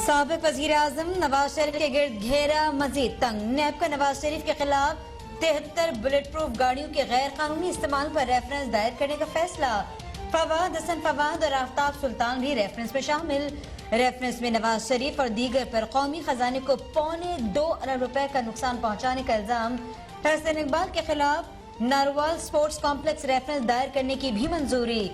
साबिक वज़ीर आज़म नवाज शरीफ के गिर्द घेरा मजीद तंग। नैब का नवाज शरीफ के खिलाफ 73 बुलेट प्रूफ गाड़ियों के गैर कानूनी इस्तेमाल पर रेफरेंस दायर करने का फैसला। फवाद हसन फवाद और आफ्ताब सुल्तान भी रेफरेंस में शामिल। रेफरेंस में नवाज शरीफ और दीगर पर कौमी खजाने को $2.25 अरब का नुकसान पहुँचाने का इल्जाम। हसन इकबाल के खिलाफ नारवाल स्पोर्ट्स कॉम्प्लेक्स रेफरेंस दायर करने की भी मंजूरी।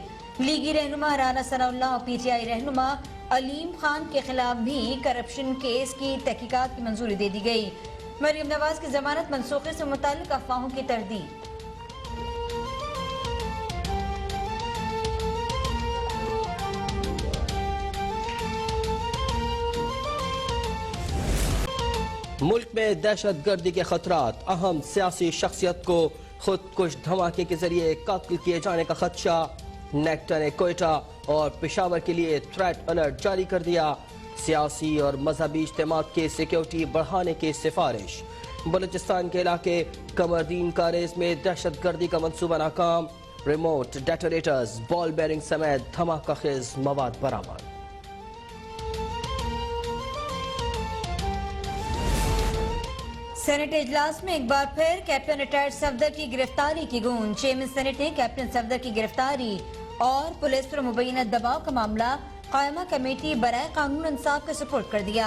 लीगी रहनुमा राना सनाउल्लाह और PTI रहनुमा अलीम खान के खिलाफ भी करप्शन केस की तहकीकात की मंजूरी दे दी गई। मरियम नवाज की जमानत मनसूखे से मुताल्लिक अफवाहों की तरदीद। मुल्क में दहशत गर्दी के खतरात, अहम सियासी शख्सियत को खुदकुश धमाके के जरिए कत्ल किए जाने का खदशा। नेक्टर ने कोयटा और पेशावर के लिए थ्रेट अलर्ट जारी कर दिया। सियासी और मजहबी इज्तिमात के सिक्योरिटी बढ़ाने की सिफारिश। बलूचिस्तान के इलाके कमरदीन कारेज में दहशत गर्दी का मंसूबा नाकाम। रिमोट डेटोनेटर्स, बॉल बेरिंग समेत धमाका खेज मवाद बरामद। सेनेट इजलास में एक बार फिर कैप्टन रिटायर्ड सफदर की गिरफ्तारी की गूंज। चेयरमैन सेनेट ने कैप्टन सफदर की गिरफ्तारी और पुलिस पर मुबैना दबाव का मामला कायमा कमेटी बराए कानून इंसाफ के सुपुर्द कर दिया।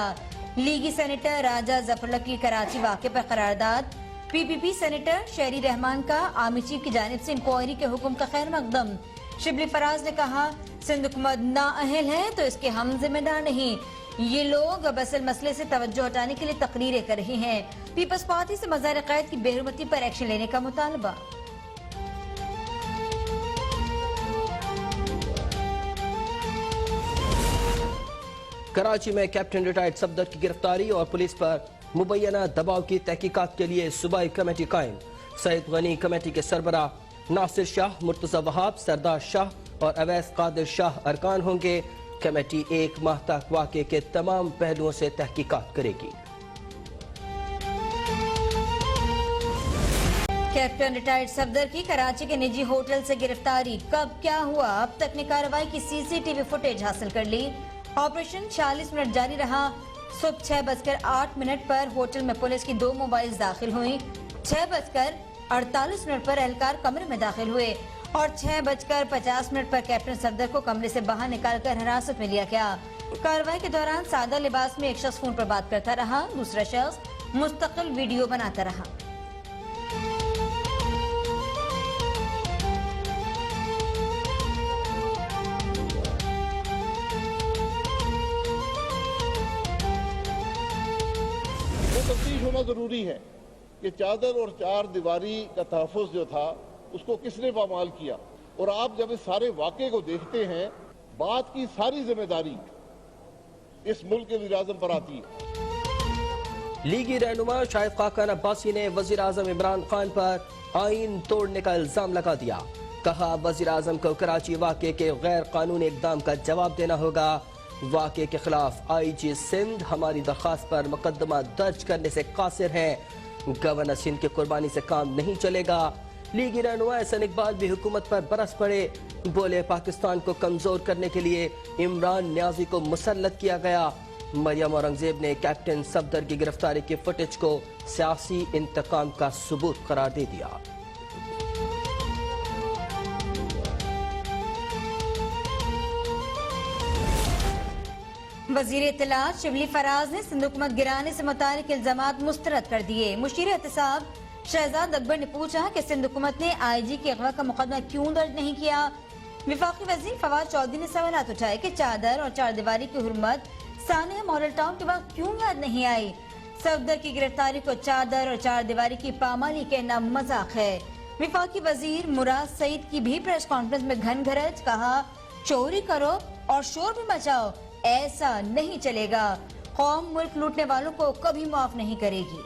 लीगी सेनेटर राजा जफरुल्लाह की कराची वाक़े पर करारदाद। PPP सेनेटर शहरी रहमान का आर्मी चीफ की जानिब से इंक्वायरी के हुक्म का खैर मकदम। शिबली फराज ने कहा, सिंध हुकूमत नाअहल है तो इसके हम जिम्मेदार नहीं। ये लोग अब असल मसले से तवज्जो हटाने के लिए तकरीरें कर रहे हैं। पीपल्स पार्टी से मज़ार क़ैद की बेहरमती पर एक्शन लेने का मुतालबा। कराची में कैप्टन रिटायर्ड सफदर की गिरफ्तारी और पुलिस पर मुबैना दबाव की तहकीकात के लिए सूबाई कमेटी कायम। सईद गनी कमेटी के सरबरा, नासिर शाह, मुर्तज़ा वहाब, सरदार शाह और अवैस कादिर शाह अरकान होंगे। कमेटी 1 माह तक वाक़े के तमाम पहलुओं से तहकीकात करेगी। कैप्टन रिटायर्ड सफदर की कराची के निजी होटल से गिरफ्तारी। कब क्या हुआ, अब तक ने कार्रवाई की CCTV फुटेज हासिल कर ली। ऑपरेशन 40 मिनट जारी रहा। सुबह 6:08 पर होटल में पुलिस की 2 मोबाइल दाखिल हुई। 6:48 पर एहलकार कमरे में दाखिल हुए और 6:50 पर कैप्टन सफदर को कमरे से बाहर निकालकर हिरासत में लिया गया। कार्रवाई के दौरान सादा लिबास में एक शख्स फोन पर बात करता रहा, दूसरा शख्स मुस्तकिल वीडियो बनाता रहा। तफ्तीश होना जरूरी है कि चादर और चार दीवारी का तहफ़्फ़ुज़ जो था उसको किसने पामाल किया। और आप जब इस सारे वाक़े को देखते हैं, बात की सारी जिम्मेदारी इस मुल्क के वज़ीर-ए-आज़म पर आती है। लीगी रहनुमा शाहिद खाकान अब्बासी ने वज़ीर आज़म इमरान खान पर आइन तोड़ने का इल्जाम लगा दिया। कहा, वज़ीर आज़म को कराची वाक़े के गैर कानूनी इक़दाम का जवाब देना होगा। वाक़े के खिलाफ IG सिंध हमारी दरख्वास्त पर मुकदमा दर्ज करने से कासिर हैं। गवर्नर सिंध की कुर्बानी से काम नहीं चलेगा। लीगी रहनुमा हसन इकबाल भी हुकूमत पर बरस पड़े। बोले, पाकिस्तान को कमजोर करने के लिए इमरान न्याजी को मुसल्लत किया गया। मरियम औरंगजेब ने कैप्टन सफदर की गिरफ्तारी की फुटेज को सियासी इंतकाम का सबूत करार दे दिया। वज़ीर इत्तलात शिबली फराज ने सिंध हुकूमत गिराने से मुतालिक इल्जामात मुस्तरद कर दिए। मुशीर एहतसाब शहजाद अकबर ने पूछा कि सिंध हुकूमत ने IG के अगवा का मुकदमा क्यों दर्ज नहीं किया। वफाकी वज़ीर फवाद चौधरी ने सवालात उठाए कि चादर और चार दीवारी की हुर्मत सानिया मॉडल टाउन के वक्त क्यों याद नहीं आई। सफदर की गिरफ्तारी को चादर और चार दीवारी की पामाली कहना मजाक है। वफाकी वज़ीर मुराद सईद की भी प्रेस कॉन्फ्रेंस में घन घरज कहा, चोरी करो और शोर भी मचाओ, ऐसा नहीं चलेगा। कौम मुल्क लूटने वालों को कभी माफ नहीं करेगी।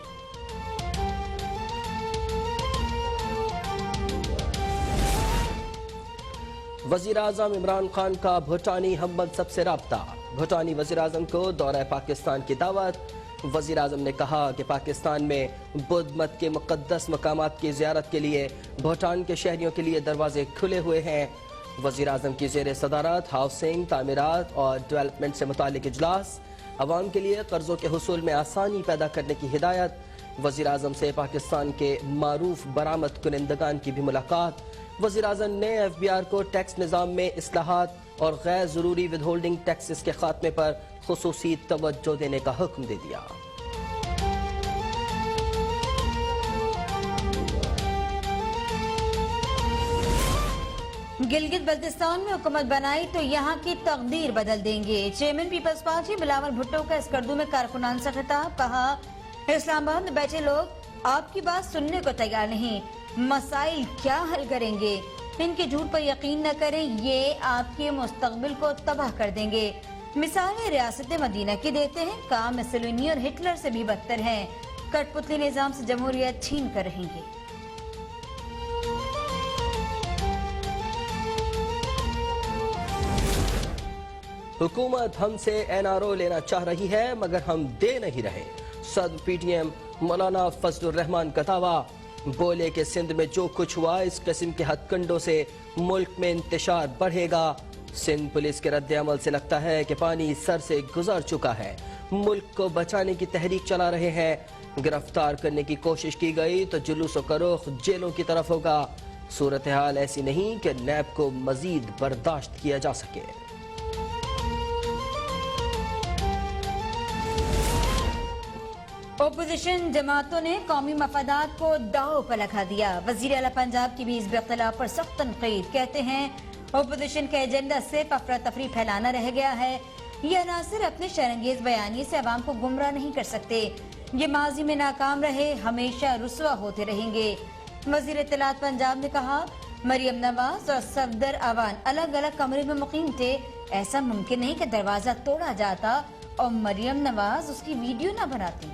वज़ीर आज़म इमरान खान का भूटानी हममनसब से राब्ता। भूटानी वज़ीर आज़म को दौरा पाकिस्तान की दावत। वज़ीर आज़म ने कहा कि पाकिस्तान में बुद्ध मत के मुक़द्दस मकामात की ज़ियारत के लिए भूटान के शहरियों के लिए दरवाजे खुले हुए हैं। वज़ीर आज़म की ज़ेर सदारत हाउसिंग, तामीरात और डेवलपमेंट से मुतालिक इजलास। عوام کے لیے قرضوں کے حصول میں آسانی پیدا کرنے کی ہدایت. وزیر اعظم سے پاکستان کے معروف برآمد کنندگان کی بھی ملاقات. وزیر اعظم نے ایف بی آر کو ٹیکس نظام میں اصلاحات اور غیر ضروری ود ہولڈنگ ٹیکسز کے خاتمے پر خصوصی توجہ دینے کا حکم دے دیا. گلگت بلتستان میں حکومت بنائی تو یہاں کی تقدیر بدل دیں گے. چیئرمین پیپلز پارٹی بلاول بھٹو کا اسکردو میں کارکنان سے خطاب. کہا اسلام آباد میں بیٹھے لوگ آپ کی بات سننے کو تیار نہیں. مسائل کیا حل کریں گے؟ ان کے جھوٹ پر یقین نہ کریں، یہ آپ کے مستقبل کو تباہ کر دیں گے. مثالیں ریاست مدینہ کی دیتے ہیں. کام مسولینی اور ہٹلر سے بھی بدتر ہیں. کٹ پتلی نظام سے جمہوریت چھین کر رہیں گے. حکومت ہم سے این آر او لینا چاہ رہی ہے مگر ہم دے نہیں رہے. صدر پی ٹی ایم مولانا فضل الرحمان کا دعویٰ. بولے کہ سندھ میں جو کچھ ہوا اس قسم کے ہتھ کنڈوں سے ملک میں انتشار بڑھے گا. سندھ پولیس کے رد عمل سے لگتا ہے کہ پانی سر سے گزر چکا ہے. ملک کو بچانے کی تحریک چلا رہے ہیں. گرفتار کرنے کی کوشش کی گئی تو جلوس و کروخ جیلوں کی طرف ہوگا. صورتحال ایسی نہیں کہ نیب کو مزید برداشت کیا جا سکے. اپوزیشن جماعتوں نے قومی مفادات کو داؤ پر لگا دیا. وزیر اعلیٰ پنجاب کی بھی حزب اختلاف پر سخت تنقید. کہتے ہیں اپوزیشن کا ایجنڈا صرف افراتفری پھیلانا رہ گیا ہے. یہ عناصر اپنے شرانگیز بیانیے سے عوام کو گمراہ نہیں کر سکتے. یہ ماضی میں ناکام رہے، ہمیشہ رسوا ہوتے رہیں گے. وزیر اطلاعات پنجاب نے کہا مریم نواز اور صفدر اوان الگ الگ کمرے میں مقیم تھے. ایسا ممکن نہیں کہ دروازہ توڑا جاتا اور مریم نواز اس کی ویڈیو نہ بناتی.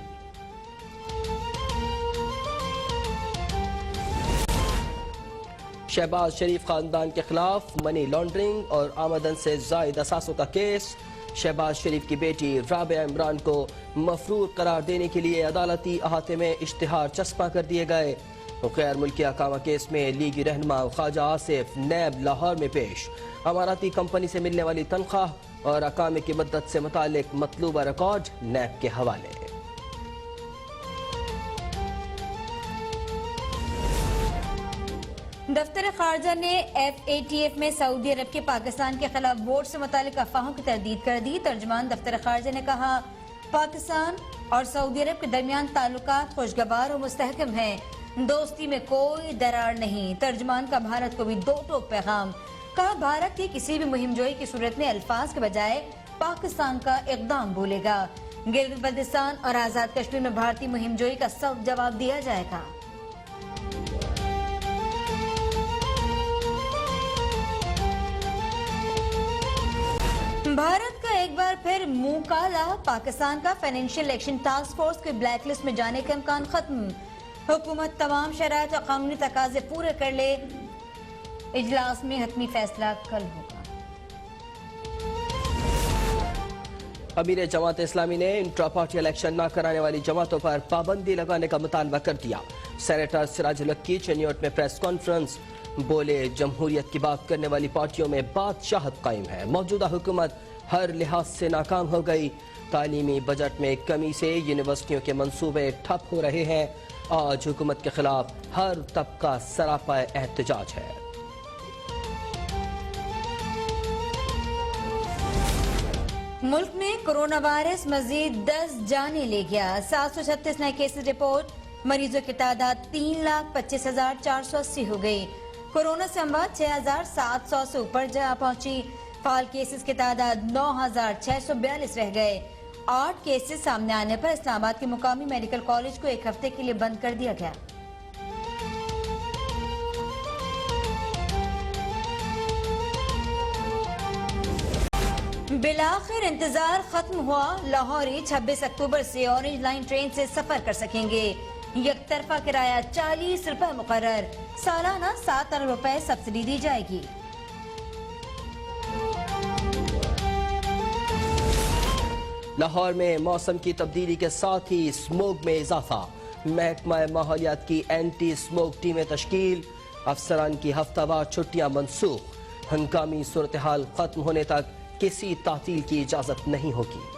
شہباز شریف خاندان کے خلاف منی لانڈرنگ اور آمدن سے زائد اثاثوں کا کیس. شہباز شریف کی بیٹی رابعہ عمران کو مفرور قرار دینے کے لیے عدالتی احاطے میں اشتہار چسپاں کر دیے گئے. غیر ملکی اقامہ کیس میں لیگی رہنما خواجہ آصف نیب لاہور میں پیش. اماراتی کمپنی سے ملنے والی تنخواہ اور اقامے کی مدت سے متعلق مطلوبہ ریکارڈ نیب کے حوالے. دفتر خارجہ نے FATF میں سعودی عرب کے پاکستان کے خلاف ووٹ سے متعلق افواہوں کی تردید کر دی. ترجمان دفتر خارجہ نے کہا پاکستان اور سعودی عرب کے درمیان تعلقات خوشگوار اور مستحکم ہیں. دوستی میں کوئی درار نہیں. ترجمان کا بھارت کو بھی دو ٹوک پیغام. کہا بھارت کی کسی بھی مہم جوئی کی صورت میں الفاظ کے بجائے پاکستان کا اقدام بولے گا. گلگت بلتستان اور آزاد کشمیر میں بھارتی مہم جوئی کا سخت جواب دیا جائے گا. بھارت کا ایک بار پھر منہ کالا. پاکستان کا فائنینشیل ایکشن ٹاسک فورس کے بلیک لسٹ میں جانے کا امکان ختم. حکومت تمام شرائط اور قانونی تقاضے پورے کر لے. اجلاس میں حتمی فیصلہ کل ہوگا. امیر جماعت اسلامی نے انٹرا پارٹی الیکشن نہ کرانے والی جماعتوں پر پابندی لگانے کا مطالبہ کر دیا. سینیٹر سراج الحق کی چنیوٹ میں پریس کانفرنس. بولے جمہوریت کی بات کرنے والی پارٹیوں میں بادشاہت قائم ہے. موجودہ حکومت ہر لحاظ سے ناکام ہو گئی. تعلیمی بجٹ میں کمی سے یونیورسٹیوں کے منصوبے ٹھپ ہو رہے ہیں. آج حکومت کے خلاف ہر طبقہ سراپا احتجاج ہے. ملک میں کرونا وائرس مزید 10 جانیں لے گیا. 736 نئے کیسز رپورٹ. مریضوں کی تعداد 3,25,480 ہو گئی. کورونا سے اموات 6,700 سے اوپر جا پہنچی. فعال کیسز کی تعداد 9,642 رہ گئے. 8 کیسز سامنے آنے پر اسلام آباد کے مقامی میڈیکل کالج کو ایک ہفتے کے لیے بند کر دیا گیا. بالآخر انتظار ختم ہوا. لاہوری 26 اکتوبر سے اورنج لائن ٹرین سے سفر کر سکیں گے. یک طرفہ کرایہ 40 روپے مقرر. سالانہ 7 ارب روپے سبسڈی دی جائے گی. لاہور میں موسم کی تبدیلی کے ساتھ ہی اسموگ میں اضافہ. محکمہ ماحولیات کی اینٹی اسموگ ٹیمیں تشکیل. افسران کی ہفتہ وار چھٹیاں منسوخ. ہنگامی صورتحال ختم ہونے تک کسی تعطیل کی اجازت نہیں ہوگی.